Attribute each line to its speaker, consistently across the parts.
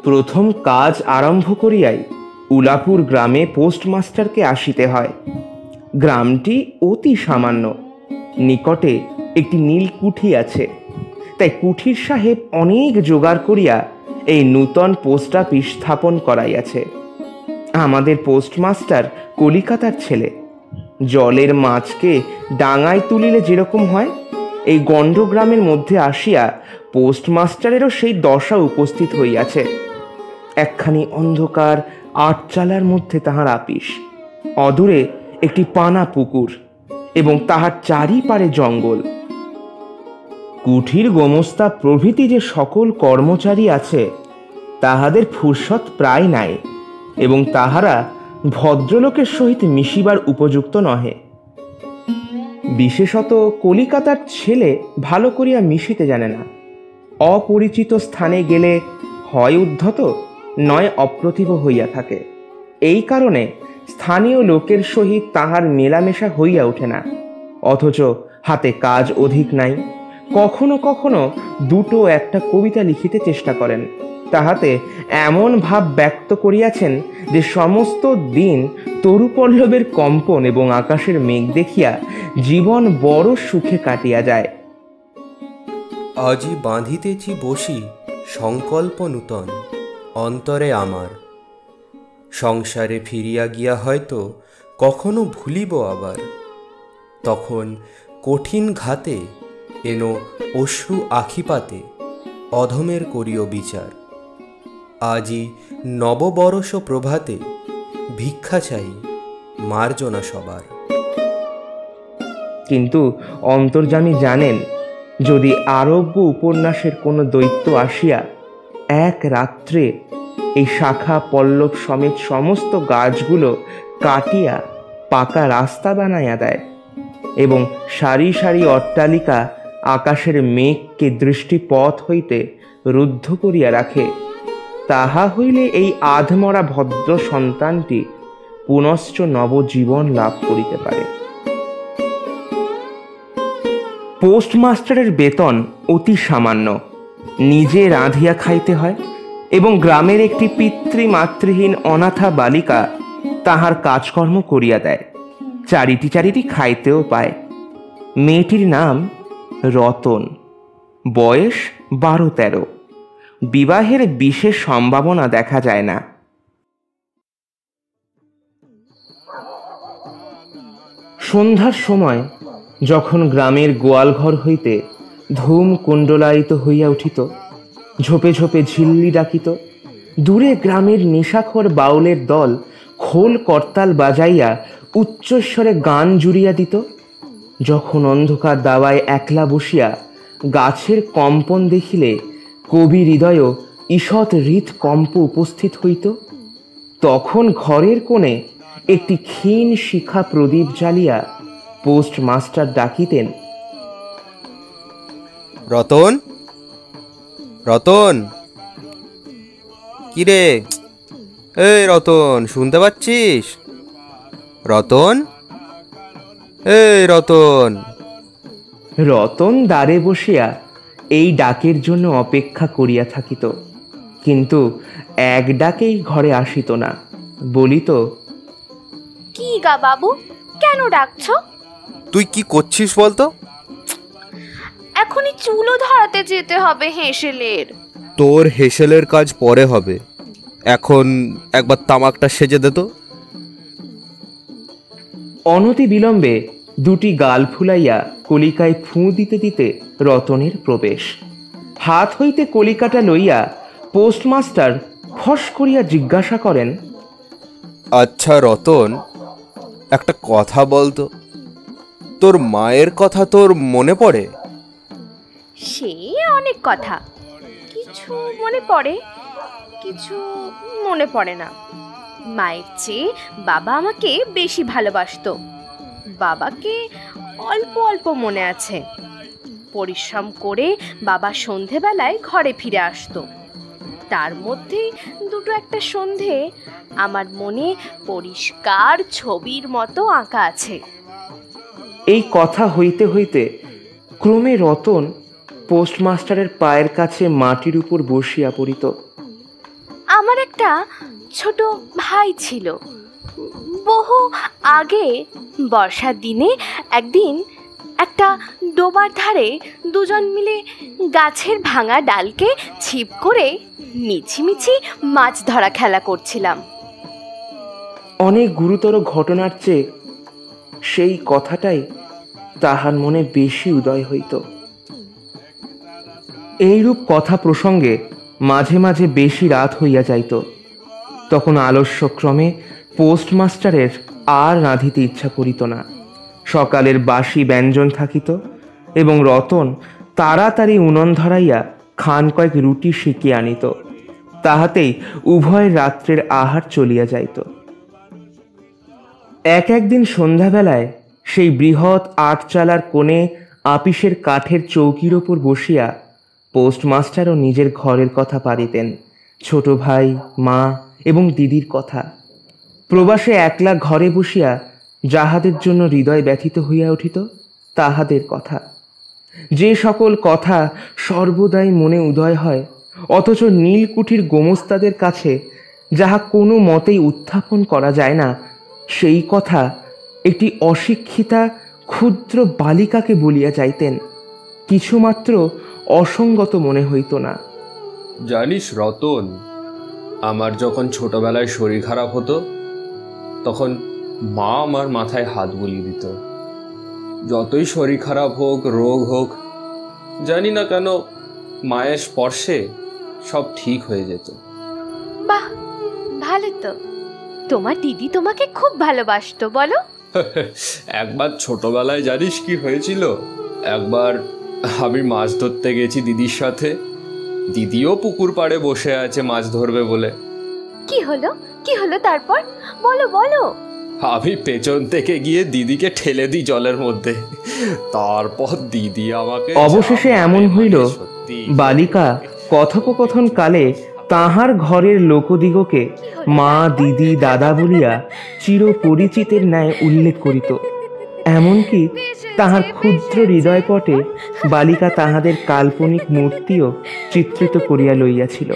Speaker 1: প্রথম কাজ আরম্ভ করিয়াই উলাপুর গ্রামে পোস্টমাস্টারকে আসিতে হয়। গ্রামটি অতি সামান্য, নিকটে একটি নীল কুঠি আছে, তাই কুঠির সাহেব অনেক জোগাড় করিয়া এই নূতন পোস্ট অফিস স্থাপন করাইয়াছে। আমাদের পোস্টমাস্টার কলিকাতার ছেলে। জলের মাছকে ডাঙায় তুলিলে যেরকম হয়, এই গণ্ডগ্রামের মধ্যে আসিয়া পোস্টমাস্টারেরও সেই দশা উপস্থিত হইয়াছে। একখানি অন্ধকার আটচালার মধ্যে তাহার আপিস, অদূরে একটি পানা পুকুর এবং তাহার চারিপারে জঙ্গল। কুঠির গোমস্তা প্রভৃতি যে সকল কর্মচারী আছে, তাহাদের ফুরসত প্রায় নাই এবং তাহারা ভদ্রলোকের সহিত মিশিবার উপযুক্ত নহে। বিশেষত কলিকাতার ছেলে ভালো করিয়া মিশিতে জানে না। অপরিচিত স্থানে গেলে হয় উদ্ধত, নয় অপ্রতিভ হইয়া থাকে। এই কারণে স্থানীয় লোকের সহিত তাহার মেলামেশা হইয়া ওঠে না। অথচ হাতে কাজ অধিক নাই। কখনো কখনো দুটো একটা কবিতা লিখিতে চেষ্টা করেন। তাহাতে এমন ভাব ব্যক্ত করিয়াছেন যে সমস্ত দিন তরুপল্লবের কম্পন এবং আকাশের মেঘ দেখিয়া জীবন বড় সুখে কাটিয়া যায়।
Speaker 2: আজি বাঁধিতেছি বসি সংকল্প নূতন অন্তরে আমার, সংসারে ফিরিয়া গিয়া হয়তো কখনো ভুলিব আবার। তখন কঠিন ঘাতে এনো অশ্রু আখিপাতে অধমের করিও বিচার। আজি নববরষ প্রভাতে ভিক্ষা চাই মার্জনা সবার।
Speaker 1: কিন্তু অন্তর্যামী জানেন, যদি আরব্য উপন্যাসের কোনো দৈত্য আসিয়া এক রাত্রে এই শাখা পল্লব সমেত সমস্ত গাছগুলো কাটিয়া পাকা রাস্তা বানাইয়া দেয় এবং সারি সারি অট্টালিকা আকাশের মেঘকে দৃষ্টিপথ হইতে রুদ্ধ করিয়া রাখে, তাহা হইলে এই আধমরা ভদ্র সন্তানটি পুনশ্চ নবজীবন লাভ করিতে পারে। পোস্টমাস্টারের বেতন অতি সামান্য। নিজে রাঁধিয়া খাইতে হয় এবং গ্রামের একটি পিতৃমাতৃহীন অনাথা বালিকা তাহার কাজকর্ম করিয়া দেয়। চারিটি চারিটি খাইতেও পায়। মেয়েটির নাম রতন, বয়স 12-13। বিবাহের বিশেষ সম্ভাবনা দেখা যায় না। সন্ধ্যার সময় যখন গ্রামের গোয়ালঘর হইতে ধূম কুণ্ডলায়িত হইয়া উঠিত, ঝোপে ঝোপে ঝিল্লি ডাকিত, দূরে গ্রামের নেশাখোর বাউলের দল খোল করতাল বাজাইয়া উচ্চস্বরে গান জুড়িয়া দিত, যখন অন্ধকার দাওয়ায় একলা বসিয়া গাছের কম্পন দেখিলে কবি হৃদয় ঈষৎ হৃৎকম্প উপস্থিত হইত, তখন ঘরের কোণে একটি ক্ষীণ শিখা প্রদীপ জ্বালিয়া পোস্টমাস্টার ডাকিতেন,
Speaker 2: রতন, রতন, কিরে? এই রতন, শুনতে পাচ্ছিস? রতন, এই রতন।
Speaker 1: রতন দ্বারে বসিয়া এই ডাকের জন্য অপেক্ষা করিয়া থাকিত, কিন্তু এক ডাকেই ঘরে আসিত না। বলিত,
Speaker 3: কি গা বাবু, কেন ডাকছ?
Speaker 2: তুই কি করছিস বলতো?
Speaker 3: এখনই চুলো ধরাতে যেতে হবে হেসেলের।
Speaker 2: তোর হেসেলের কাজ পরে হবে, এখন একবার তামাকটা সেজে দে তো।
Speaker 1: অনতি বিলম্বে দুটি গাল ফুলাইয়া কলিকায় ফুঁ দিতে দিতে রতনের প্রবেশ। হাত হইতে কলিকাটা লইয়া পোস্টমাস্টার ফস করিয়া জিজ্ঞাসা করেন,
Speaker 2: আচ্ছা রতন, একটা কথা বলতো, তোর মায়ের কথা তোর মনে পড়ে?
Speaker 3: সে অনেক কথা, কিছু মনে পড়ে, কিছু মনে পড়ে না। মায়ের চেয়ে বাবা আমাকে বেশি ভালোবাসতো। বাবাকে অল্প অল্প মনে আছে। পরিশ্রম করে বাবা সন্ধেবেলায় ঘরে ফিরে আসতো। তার মধ্যেই দুটো একটা সন্ধে আমার মনে পরিষ্কার ছবির মতো আঁকা আছে।
Speaker 1: এই কথা হইতে হইতে ক্রমে রতন পোস্টমাস্টারের পায়ের কাছে মাটির উপর বসিয়া পড়িত।
Speaker 3: আমার একটা ছোট ভাই ছিল। বহু আগে বর্ষার দিনে একদিন একটা ডোবার ধারে দুজন মিলে গাছের ভাঙা ডালকে ছিপ করে মিছিমিছি মাছ ধরা খেলা করছিলাম।
Speaker 1: অনেক গুরুতর ঘটনার চেয়ে সেই কথাটাই তাহার মনে বেশি উদয় হইত। এইরূপ কথা প্রসঙ্গে মাঝে মাঝে বেশি রাত হইয়া যাইত। তখন আলস্যক্রমে পোস্টমাস্টারের আর রাঁধিতে ইচ্ছা করিত না। সকালের বাসি ব্যঞ্জন থাকিত এবং রতন তাড়াতাড়ি উনন ধরাইয়া খান কয়েক রুটি শিখিয়ে আনিত। তাহাতেই উভয়ের রাত্রের আহার চলিয়া যাইত। একদিন সন্ধ্যাবেলায় সেই বৃহৎ আটচালার কোণে আপিসের কাঠের চৌকির ওপর বসিয়া পোস্টমাস্টারও নিজের ঘরের কথা পারিতেন, ছোট ভাই, মা এবং দিদির কথা। প্রবাসে একলা ঘরে বসিয়া যাহাদের জন্য হৃদয় ব্যথিত হইয়া উঠিত তাহাদের কথা, যে সকল কথা সর্বদাই মনে উদয় হয়, অথচ নীলকুঠির গোমস্তাদের কাছে যাহা কোনো মতেই উত্থাপন করা যায় না, সেই কথা একটি অশিক্ষিতা ক্ষুদ্র বালিকাকে বলিয়া যাইতেন। কিছুমাত্র অসঙ্গত মনে হইত না।
Speaker 4: জানিস রতন, আমার যখন ছোটবেলায় শরীর খারাপ হতো তখন মা আমার মাথায় হাত বুলিয়ে দিত। যতই শরীর খারাপ হোক, রোগ হোক, জানি না কেন মায়ের স্পর্শে সব ঠিক হয়ে যেত।
Speaker 3: বাহ, ভালো তো। তোমার দিদি তোমাকে খুব ভালোবাসতো বলো?
Speaker 4: একবার ছোটবেলায় জানিস কি হয়েছিল? একবার আমি মাছ ধরতে গেছি দিদির সাথে। দিদিও পুকুর পাড়ে বসে আছে মাছ ধরবে বলে।
Speaker 3: কি হলো, কি হলো তারপর? বলো বলো।
Speaker 4: আমি পেছন থেকে গিয়ে দিদিকে ঠেলে দিই জলের মধ্যে। তারপর দিদি আমাকে
Speaker 1: অবশেষে এমন হইল, বালিকা কথোপকথন কালে তাহার ঘরের লোকদিগকে মা, দিদি, দাদা বলিয়া চিরপরিচিতের ন্যায় উল্লেখ করিত। এমনকি তাহার ক্ষুদ্র হৃদয়পটে বালিকা তাহাদের কাল্পনিক মূর্তিও চিত্রিত করিয়া লইয়াছিল।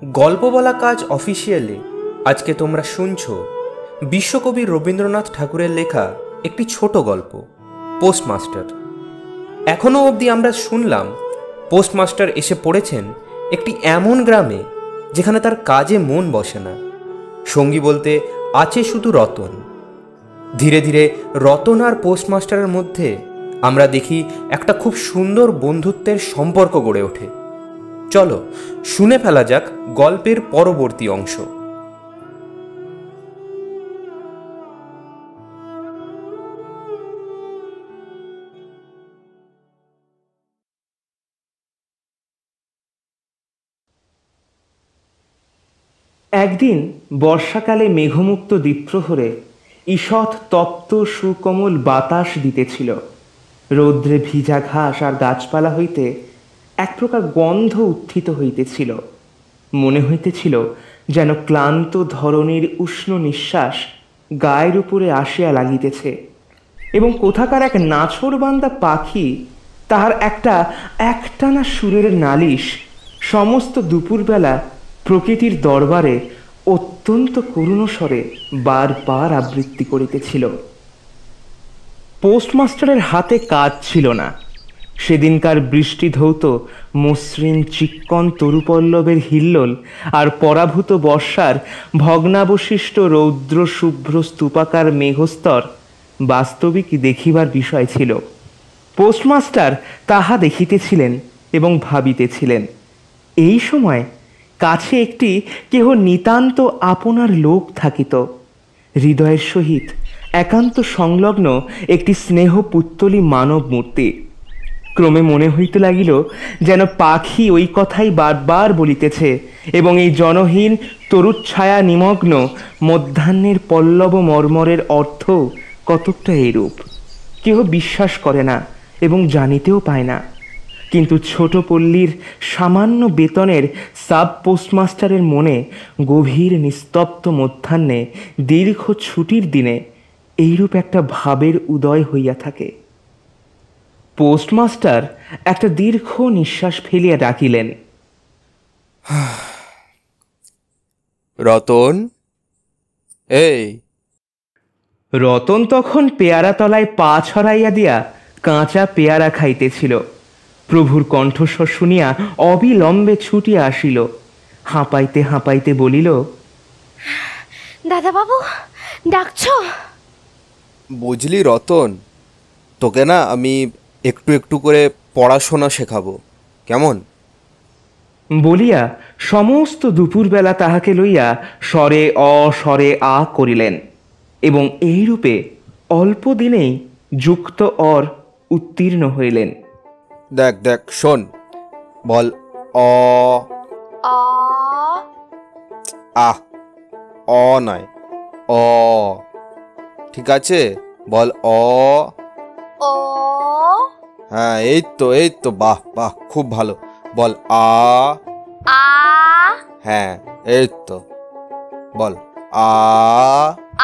Speaker 5: গল্প বলা কাজ অফিসিয়ালে আজকে তোমরা শুনছো বিশ্বকবি রবীন্দ্রনাথ ঠাকুরের লেখা একটি ছোট গল্প, পোস্টমাস্টার। এখনো অবধি আমরা শুনলাম পোস্টমাস্টার এসে পড়েছেন একটি এমন গ্রামে যেখানে তার কাজে মন বসে না। সঙ্গী বলতে আছে শুধু রতন। ধীরে ধীরে রতন আর পোস্টমাস্টারের মধ্যে আমরা দেখি একটা খুব সুন্দর বন্ধুত্বের সম্পর্ক গড়ে ওঠে। চলো শুনে ফেলা যাক গল্পের পরবর্তী অংশ।
Speaker 1: একদিন বর্ষাকালে মেঘমুক্ত দ্বীপ্রহরে ঈষৎ তপ্ত সুকোমল বাতাস দিতেছিল। রৌদ্রে ভিজা ঘাস আর গাছপালা হইতে এক প্রকার গন্ধ উত্থিত হইতেছিল। মনে হইতেছিল যেন ক্লান্ত ধরণীর উষ্ণ নিঃশ্বাস গায়ের উপরে আসিয়া লাগিতেছে এবং কোথাকার এক নাছোড়বান্দা পাখি তাহার একটানা সুরের নালিশ সমস্ত দুপুরবেলা প্রকৃতির দরবারে অত্যন্ত করুণ স্বরে বারবার আবৃত্তি করিতেছিল। পোস্টমাস্টারের হাতে কাজ ছিল না। সেদিনকার বৃষ্টি ধৌত মসৃণ চিক্কন তরুপল্লবের হিল্লোল আর পরাভূত বর্ষার ভগ্নাবশিষ্ট রৌদ্র শুভ্র স্তূপাকার মেঘস্তর বাস্তবিক দেখিবার বিষয় ছিল। পোস্টমাস্টার তাহা দেখিতেছিলেন এবং ভাবিতেছিলেন। এই সময় কাছে একটি কেহ নিতান্ত আপনার লোক থাকিত, হৃদয়ের সহিত একান্ত সংলগ্ন একটি স্নেহ পুত্তলী মানব মূর্তি। ক্রমে মনে হইতে লাগিল যেন পাখি ওই কথাই বারবার বলিতেছে এবং এই জনহীন তরুচ্ছায়া নিমগ্ন মধ্যাহ্নের পল্লব মর্মরের অর্থ কতকটা এরূপ। কেহ বিশ্বাস করে না এবং জানিতেও পায় না, কিন্তু ছোট পল্লীর সামান্য বেতনের সাব পোস্টমাস্টারের মনে গভীর নিস্তব্ধ মধ্যাহ্নে দীর্ঘ ছুটির দিনে এইরূপ একটা ভাবের উদয় হইয়া থাকে। পোস্টমাস্টার একটা দীর্ঘ নিঃশ্বাস ফেলিয়া ডাকিলেন,
Speaker 2: রতন, এই।
Speaker 1: রতন তখন পেয়ারা তলায় পা ছড়াইয়া দিয়া কাঁচা পেয়ারা খাইতেছিল। প্রভুর কণ্ঠস্বর শুনিয়া অবিলম্বে ছুটিয়া আসিল, হাঁপাইতে হাঁপাইতে বলিল,
Speaker 3: দাদাবাবু ডাকছ?
Speaker 2: বুঝলি রতন, তোকে না আমি একটু একটু করে পড়াশোনা শেখাবো, কেমন?
Speaker 1: বলিয়া সমস্ত দুপুরবেলা তাহাকে লইয়া স্বরে অ স্বরে আ করিলেন এবং এইরূপে অল্প দিনেই যুক্ত অর উত্তীর্ণ হইলেন।
Speaker 2: দেখ দেখ শোন, বল অ।
Speaker 3: অ
Speaker 2: আহ, অ নয়, অ। ঠিক আছে, বল অ।
Speaker 3: ও
Speaker 2: হ্যাঁ, এই তো, বাহ বাহ, খুব ভালো। বল আ।
Speaker 3: আ
Speaker 2: হ্যাঁ, এই তো, বল আ।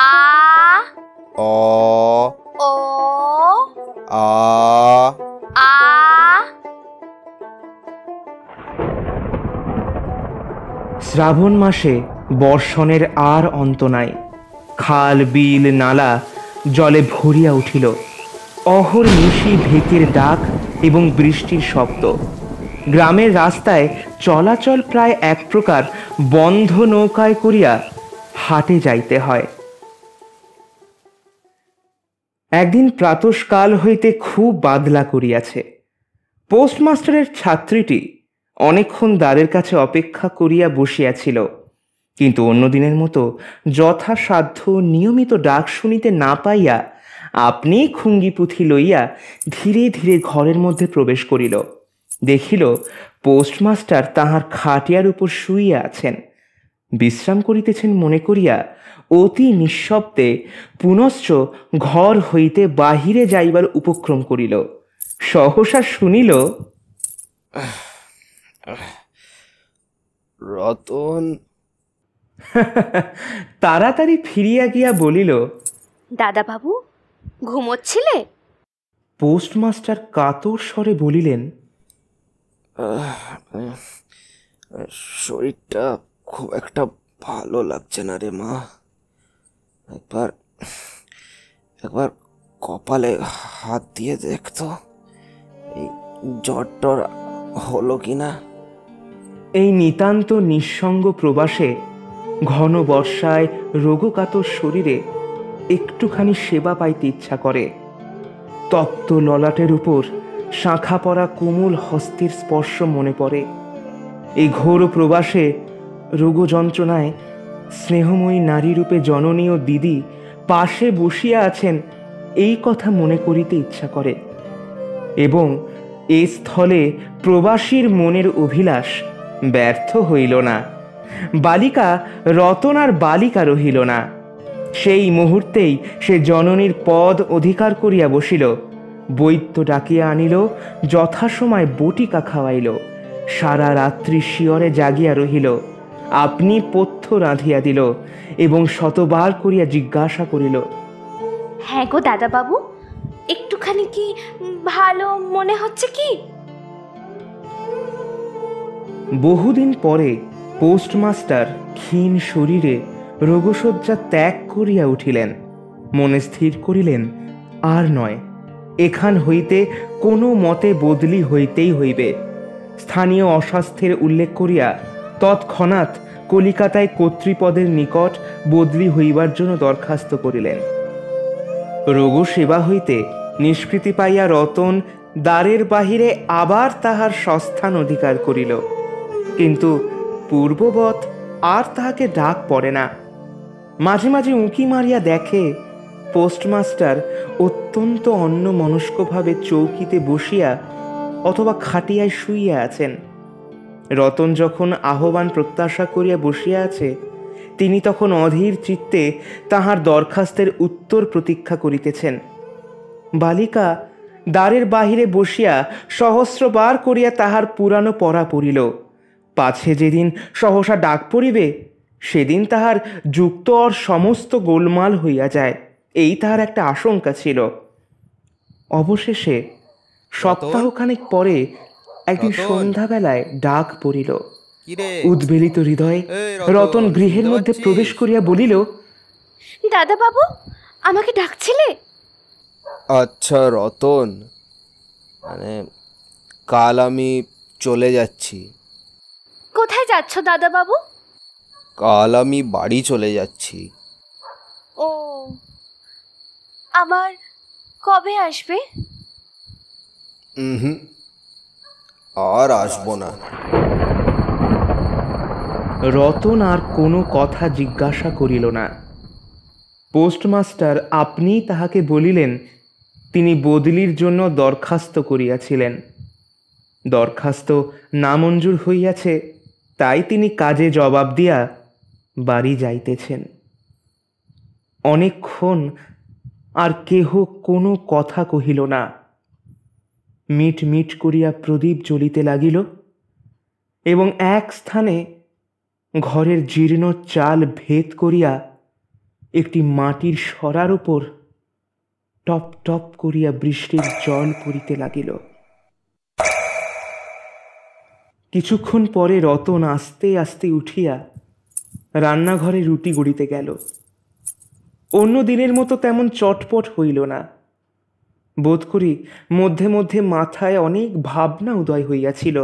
Speaker 3: আ
Speaker 2: অ।
Speaker 3: ও
Speaker 2: আ।
Speaker 3: আ
Speaker 1: শ্রাবণ মাসে বর্ষণের আর অন্ত নাই। খাল বিল নালা জলে ভরিয়া উঠিল। অহর্নিশি ঢেকের ডাক এবং বৃষ্টির শব্দ। গ্রামের রাস্তায় চলাচল প্রায় এক প্রকার বন্ধ নৌকায় করিয়া হাটে যাইতে হয়। একদিন প্রাতঃকাল হইতে খুব বাদলা করিয়াছে। পোস্টমাস্টারের ছাত্রীটি অনেকক্ষণ দ্বারের কাছে অপেক্ষা করিয়া বসিয়াছিল, কিন্তু অন্য দিনের মতো যথাসাধ্য নিয়মিত ডাক শুনিতে না পাইয়া আপনি খুঙ্গি পুঁথি লইয়া ধীরে ধীরে ঘরের মধ্যে প্রবেশ করিল। দেখিল পোস্টমাস্টার তাহার খাটিয়ার উপর শুইয়া আছেন। বিশ্রাম করিতেছেন মনে করিয়া অতি নিঃশব্দে পুনশ্চ ঘর হইতে বাহিরে যাইবার উপক্রম করিল। সহসা শুনিল,
Speaker 2: রতন।
Speaker 1: তাড়াতাড়ি ফিরিয়া গিয়া বলিল,
Speaker 3: দাদাবাবু ঘুমোচ্ছিলে?
Speaker 1: পোস্টমাস্টার কাতর স্বরে বলিলেন,
Speaker 2: শরীরটা খুব একটা ভালো লাগছে না রে মা। একবার একবার কপালে হাত দিয়ে দেখতো, এই জ্বর টর হলো কিনা।
Speaker 1: এই নিতান্ত নিঃসঙ্গ প্রবাসে ঘন বর্ষায় রোগকাতর শরীরে একটুখানি সেবা পাইতে ইচ্ছা করে। তপ্ত ললাটের উপর শাঁখা পরা কোমল হস্তের স্পর্শ মনে পড়ে। এই ঘোর প্রবাসে রোগ যন্ত্রণায় স্নেহময়ী নারীরূপে জননী ও দিদি পাশে বসিয়া আছেন, এই কথা মনে করিতে ইচ্ছা করে। এবং এ স্থলে প্রবাসীর মনের অভিলাষ ব্যর্থ হইল না। বালিকা রতন আর বালিকা রহিল না। সেই মুহূর্তেই সে জননীর পদ অধিকার করিয়া বসিল। বৈদ্য ডাকিয়া আনিল, যথাসময় বটিকা খাওয়াইল। সারা রাত্রি শিয়রে জাগিয়া রহিল। আপনি পথ্য রাঁধিয়া দিল এবং শতবার করিয়া জিজ্ঞাসা করিল,
Speaker 3: হ্যাঁ গো দাদাবাবু, একটুখানি কি ভালো মনে হচ্ছে কি?
Speaker 1: বহুদিন পরে পোস্টমাস্টার ক্ষীণ শরীরে রোগশয্যা ত্যাগ করিয়া উঠিলেন। মনে স্থির করিলেন, আর নয়, এখান হইতে কোনো মতে বদলি হইতেই হইবে। স্থানীয় অস্বাস্থ্যের উল্লেখ করিয়া তৎক্ষণাৎ কলিকাতায় কর্তৃপদের নিকট বদলি হইবার জন্য দরখাস্ত করিলেন। রোগ সেবা হইতে নিষ্কৃতি পাইয়া রতন দ্বারের বাহিরে আবার তাহার স্বস্থান অধিকার করিল, কিন্তু পূর্ববৎ আর তাহাকে ডাক পড়ে না। মাঝে মাঝে উঁকি মারিয়া দেখে পোস্টমাস্টার অত্যন্ত অন্যমনস্কভাবে চৌকিতে বসিয়া অথবা খাটিয়ায় শুইয়া আছেন। রতন যখন আহ্বান প্রত্যাশা করিয়া বসিয়া আছে, তিনি তখন অধীর চিত্তে তাহার দরখাস্তের উত্তর প্রতীক্ষা করিতেছেন। বালিকা দ্বারের বাহিরে বসিয়া সহস্রবার করিয়া তাহার পুরানো পড়া পড়িল। পাছে যেদিন সহসা ডাক পড়িবে, সেদিন তাহার যুক্ত অর সমস্ত গোলমাল হইয়া যায়, এই তাহার একটা আশঙ্কা ছিল। অবশেষে সপ্তাহখানেক পরে একদিন
Speaker 2: রতন!
Speaker 1: সন্ধ্যাবেলায় ডাক পড়িল।
Speaker 2: কিরে
Speaker 1: উদ্বেলিত হৃদয়ে
Speaker 2: এই রতন,
Speaker 1: রতন গৃহের
Speaker 2: শুনতে
Speaker 1: মধ্যে
Speaker 2: পাচ্ছিস?
Speaker 1: প্রবেশ করিয়া বলিল,
Speaker 3: দাদা বাবু, আমাকে ডাকছিলে?
Speaker 2: আচ্ছা রতন, মানে কাল আমি চলে যাচ্ছি।
Speaker 3: কোথায় যাচ্ছ দাদা বাবু?
Speaker 2: কাল আমি বাড়ি চলে যাচ্ছি।
Speaker 3: ও, আবার কবে আসবে?
Speaker 2: হুম, আর আসবো না।
Speaker 1: রতন আর কোনো কথা জিজ্ঞাসা করিল না। পোস্টমাস্টার আপনিই তাহাকে বলিলেন তিনি বদলির জন্য দরখাস্ত করিয়াছিলেন। দরখাস্ত নামঞ্জুর হইয়াছে, তাই তিনি কাজে জবাব দিয়া বাড়ি যাইতেছেন। অনেকক্ষণ আর কেহ কোনো কথা কহিল না। মিট মিট করিয়া প্রদীপ জ্বলিতে লাগিল এবং এক স্থানে ঘরের জীর্ণ চাল ভেদ করিয়া একটি মাটির সরার উপর টপ টপ করিয়া বৃষ্টির জল পড়িতে লাগিল। কিছুক্ষণ পরে রতন আস্তে আস্তে উঠিয়া রান্নাঘরে রুটি গড়িতে গেল। অন্য দিনের মতো তেমন চটপট হইল না। বোধ করি মধ্যে মধ্যে মাথায় অনেক ভাবনা উদয় হইয়াছিল।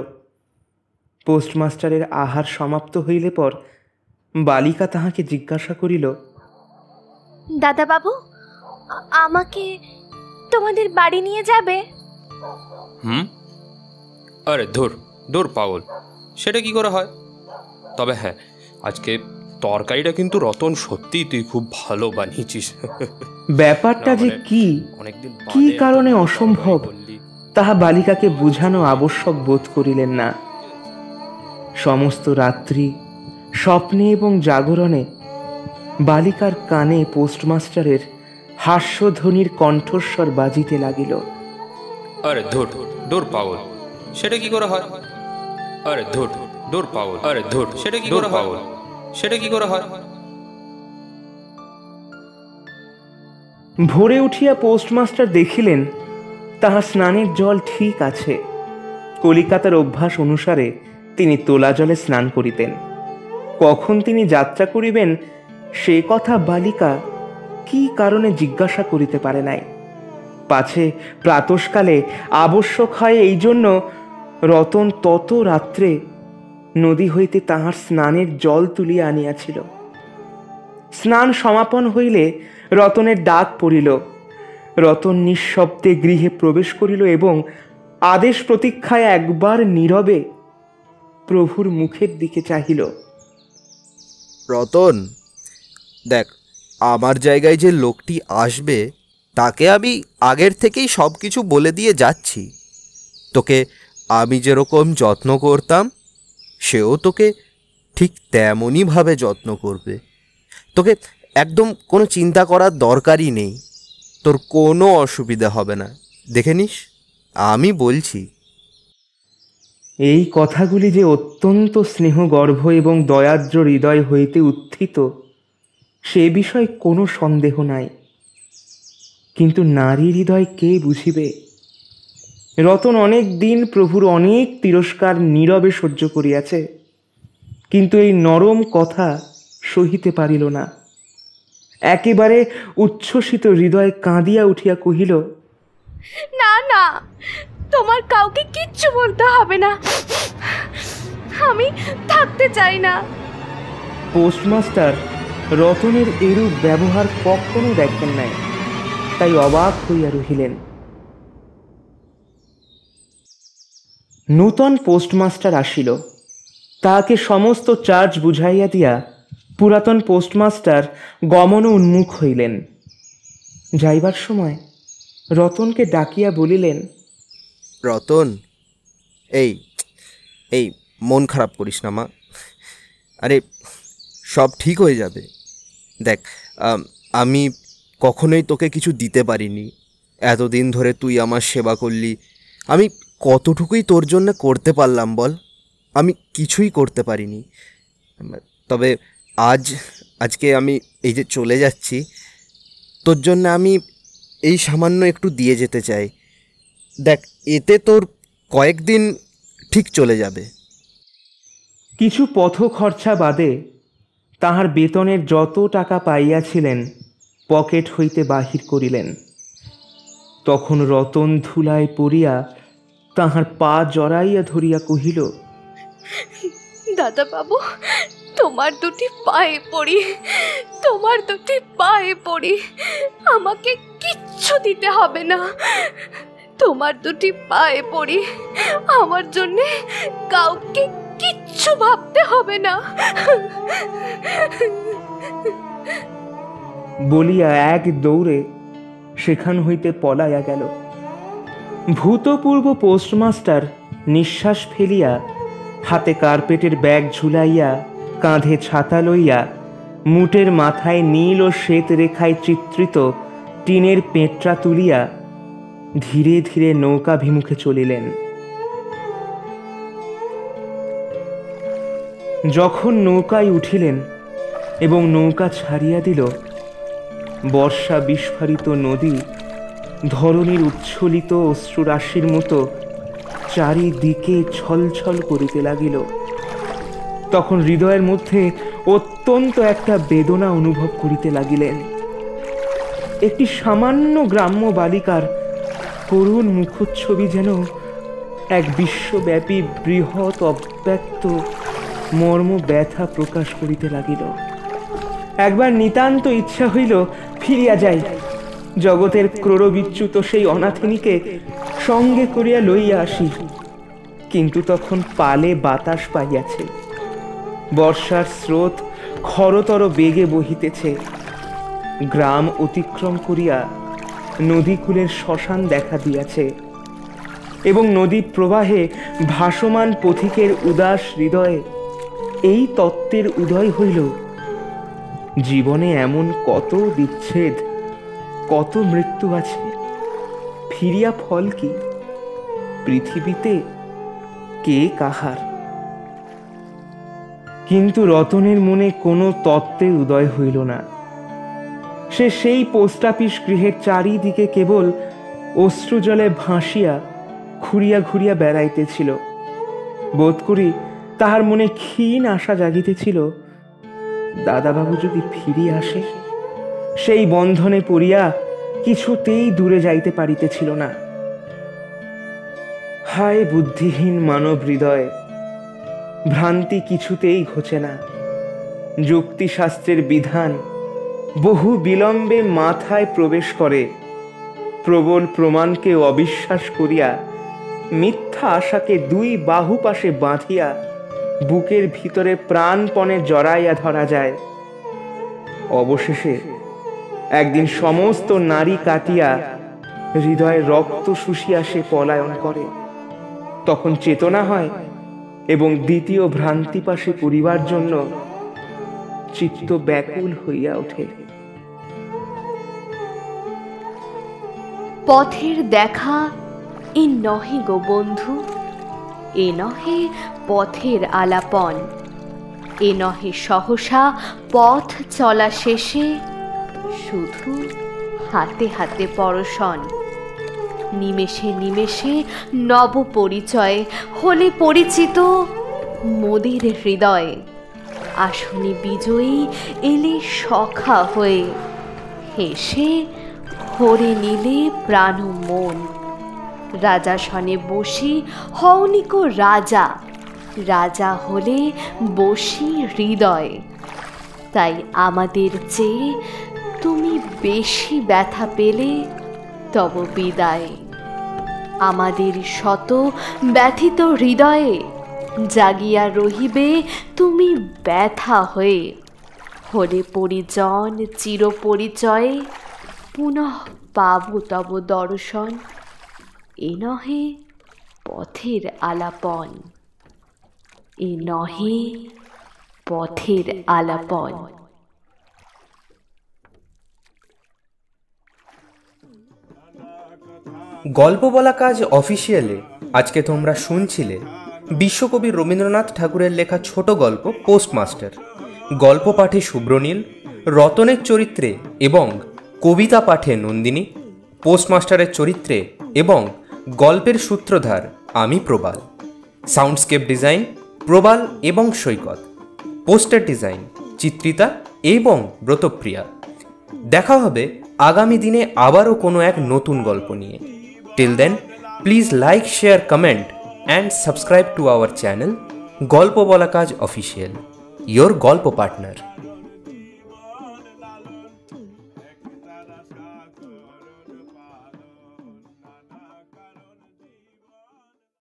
Speaker 1: পোস্টমাস্টারের আহার সমাপ্ত হইলে পর বালিকা তাহাকে জিজ্ঞাসা করিল,
Speaker 3: দাদা বাবু, আমাকে তোমাদের বাড়ি নিয়ে যাবে?
Speaker 5: আরে ধুর ধুর পাগল, সেটা কি করে হয়? তবে হ্যাঁ, আজকে তরকারিটা কিন্তু রতন সত্যিই তুই খুব ভালো বানিয়েছিস।
Speaker 1: ব্যাপারটা যে কি
Speaker 5: অনেকদিন
Speaker 1: কি
Speaker 5: বাদে
Speaker 1: কারণে
Speaker 5: এত ভালো
Speaker 1: অসম্ভব
Speaker 5: তরকারি করলি।
Speaker 1: তাহা বালিকাকে বুঝানো আবশ্যক বোধ করিলেন না। সমস্ত রাত্রি স্বপ্নে এবং জাগরণে বালিকার কানে পোস্টমাস্টারের হাস্যধ্বনির কণ্ঠস্বর বাজিতে লাগিল।
Speaker 5: আরে ধুর ধুর পাগল, সেটা কি করে হয়? আরে ধুর ধুর পাগল, আরে ধুর সেটা কি করে হয়? সেটা কি করে হয়?
Speaker 1: ভোরে উঠিয়া পোস্টমাস্টার দেখিলেন তাহার স্নানের জল ঠিক আছে। কলিকাতার অভ্যাস অনুসারে তিনি তোলা জলে স্নান করিতেন। কখন তিনি যাত্রা করিবেন সে কথা বালিকা কি কারণে জিজ্ঞাসা করিতে পারে নাই। পাছে প্রাতঃকালে আবশ্যক হয়, এই জন্য রতন তত রাত্রে নদী হইতে তাহার স্নানের জল তুলিয়া আনিয়াছিল। স্নান সমাপন হইলে রতনের ডাক পড়িল। রতন নিঃশব্দে গৃহে প্রবেশ করিল এবং আদেশ প্রতীক্ষায় একবার নীরবে প্রভুর মুখের দিকে চাহিল।
Speaker 2: রতন, দেখ, আমার জায়গায় যে লোকটি আসবে তাকে আমি আগের থেকেই সব কিছু বলে দিয়ে যাচ্ছি। তোকে আমি যেরকম যত্ন করতাম সেও তোকে ঠিক তেমনইভাবে যত্ন করবে। তোকে একদম কোনো চিন্তা করার দরকারই নেই। তোর কোনো অসুবিধা হবে না, দেখে নিস, আমি বলছি।
Speaker 1: এই কথাগুলি যে অত্যন্ত স্নেহগর্ভ এবং দয়ার্দ্র হৃদয় হইতে উত্থিত সে বিষয়ে কোনো সন্দেহ নাই। কিন্তু নারী হৃদয় কে বুঝিবে? রতন অনেক দিন প্রভুর অনেক তিরস্কার নীরবে সহ্য করিয়াছে, কিন্তু এই নরম কথা সহিতে পারিল না। একেবারে উচ্ছ্বসিত হৃদয় কাঁদিয়া উঠিয়া কহিল,
Speaker 3: না না, তোমার কাউকে কিচ্ছু বলতে হবে না, আমি থাকতে চাই না।
Speaker 1: পোস্টমাস্টার রতনের এরূপ ব্যবহার কখনো দেখেন নাই, তাই অবাক হইয়া রহিলেন। নূতন পোস্টমাস্টার আসিল। তাহাকে সমস্ত চার্জ বুঝাইয়া দিয়া পুরাতন পোস্টমাস্টার গমন উন্মুখ হইলেন। যাইবার সময় রতনকে ডাকিয়া বলিলেন,
Speaker 2: রতন, এই এই মন খারাপ করিস না মা। আরে সব ঠিক হয়ে যাবে। দেখ, আমি কখনোই তোকে কিছু দিতে পারিনি। এতদিন ধরে তুই আমার সেবা করলি, আমি কতটুকুই তোর জন্য করতে পারলাম বল? আমি কিছুই করতে পারিনি। তবে আজকে আমি এই যে চলে যাচ্ছি, তোর জন্য আমি এই সামান্য একটু দিয়ে যেতে চাই। দেখ, এতে তোর কয়েকদিন ঠিক চলে যাবে।
Speaker 1: কিছু পথ খরচা বাদে তাহার বেতনের যত টাকা পাইয়াছিলেন পকেট হইতে বাহির করিলেন। তখন রতন ধুলায় পড়িয়া তাহার পা জড়াইয়া ধরিয়া কহিল,
Speaker 3: দাদা বাবু, তোমার দুটি পায়ে পড়ি, তোমার দুটি পায়ে পড়ি, আমাকে কিচ্ছু দিতে হবে না। তোমার দুটি পায়ে পড়ি, আমার জন্যে কাউকে কিচ্ছু ভাবতে হবে না।
Speaker 1: বলিয়া এক দৌড়ে সেখান হইতে পলাইয়া গেল। ভূতপূর্ব পোস্টমাস্টার নিঃশ্বাস ফেলিয়া হাতে কার্পেটের ব্যাগ ঝুলাইয়া, কাঁধে ছাতা লইয়া, মুটের মাথায় নীল ও শ্বেত রেখায় চিত্রিত টিনের পেঁটরা তুলিয়া ধীরে ধীরে নৌকাভিমুখে চলিলেন। যখন নৌকায় উঠিলেন এবং নৌকা ছাড়িয়া দিল, বর্ষা বিস্ফারিত নদী ধরণীর উচ্ছ্বলিত অশ্রুরাশির মতো চারিদিকে ছলছল করিতে লাগিল। তখন হৃদয়ের মধ্যে অত্যন্ত একটা বেদনা অনুভব করিতে লাগিলেন। একটি সামান্য গ্রাম্য বালিকার করুণ মুখচ্ছবি যেন এক বিশ্বব্যাপী বৃহৎ অব্যক্ত মর্ম ব্যথা প্রকাশ করিতে লাগিল। একবার নিতান্ত ইচ্ছা হইল ফিরিয়া যাই, জগতের ক্রোড়বিচ্যুত সেই অনাথিনীকে সঙ্গে করিয়া লইয়া আসি। কিন্তু তখন পালে বাতাস পাইয়াছে, বর্ষার স্রোত খরতর বেগে বহিতেছে। গ্রাম অতিক্রম করিয়া নদীকূলের শ্মশান দেখা দিয়াছে এবং নদী প্রবাহে ভাসমান পথিকের উদাস হৃদয়ে এই তত্ত্বের উদয় হইল, জীবনে এমন কত বিচ্ছেদ, কত মৃত্যু আছে, ফিরিয়া ফল কি? পৃথিবীতে কে কাহার? কিন্তু রতনের মনে কোনো তত্ত্বের উদয় হইল না। সে সেই পোস্ট অফিস গৃহের চারিদিকে কেবল অশ্রুজলে ভাসিয়া ঘুরিয়া ঘুরিয়া বেড়াইতেছিল। বোধ করি তাহার মনে ক্ষীণ আশা জাগিতেছিল, দাদাবাবু যদি ফিরিয়া আসে। সেই বন্ধনে পড়িয়া কিছুতেই দূরে যাইতে পারিতেছিল না। হায় বুদ্ধিহীন মানব হৃদয়, ভ্রান্তি কিছুতেই ঘোচে না। যুক্তিশাস্ত্রের বিধান বহু বিলম্বে মাথায় প্রবেশ করে। প্রবল প্রমাণকে অবিশ্বাস করিয়া মিথ্যা আশাকে দুই বাহু পাশে বাঁধিয়া বুকের ভিতরে প্রাণপণে জড়াইয়া ধরা যায়। অবশেষে একদিন সমস্ত নারী কাটিয়া হৃদয়ে রক্ত শুষিয়া সে পলায়ন করে। তখন চেতনা হয় এবং দ্বিতীয় ভ্রান্তি পাশে পড়িবার জন্য চিত্ত ব্যাকুল হইয়া ওঠে।
Speaker 3: পথের দেখা এ নহে গো বন্ধু, এ নহে পথের আলাপন, এ নহে সহসা পথ চলা শেষে শুধু হাতে হাতে পরশন। নিমেষে নিমেষে নব পরিচয় হলে পরিচিত মোদের হৃদয়। আসনি বিজয়ী এলে সখা হয়ে, হেসে হরে নিলে প্রাণ মন। রাজাসনে বসি হওনিকো রাজা, রাজা হলে বসি হৃদয়। তাই আমাদের চেয়ে তুমি বেশি ব্যথা পেলে তব বিদায়। আমাদের শত ব্যথিত হৃদয়ে জাগিয়া রহিবে তুমি ব্যথা হয়ে। হলে পরিজন চির পরিচয়ে পুনঃ পাব তব দর্শন। এ নহে পথের আলাপন, এ নহে পথের আলাপন।
Speaker 5: গল্প বলা কাজ অফিসিয়ালে আজকে তোমরা শুনছিলে বিশ্বকবি রবীন্দ্রনাথ ঠাকুরের লেখা ছোট গল্প পোস্টমাস্টার। গল্প পাঠে শুভ্রনীল, রতনের চরিত্রে এবং কবিতা পাঠে নন্দিনী, পোস্টমাস্টারের চরিত্রে এবং গল্পের সূত্রধার আমি প্রবাল, সাউন্ডস্কেপ ডিজাইন প্রবাল এবং সৈকত, পোস্টার ডিজাইন চিত্রিতা এবং ব্রতপ্রিয়া। দেখা হবে আগামী দিনে আবারও কোনো এক নতুন গল্প নিয়ে। Till then, please like, share, comment and subscribe to our channel গল্প বলা কাজ অফিসিয়াল, ইয়োর গল্প পার্টনার।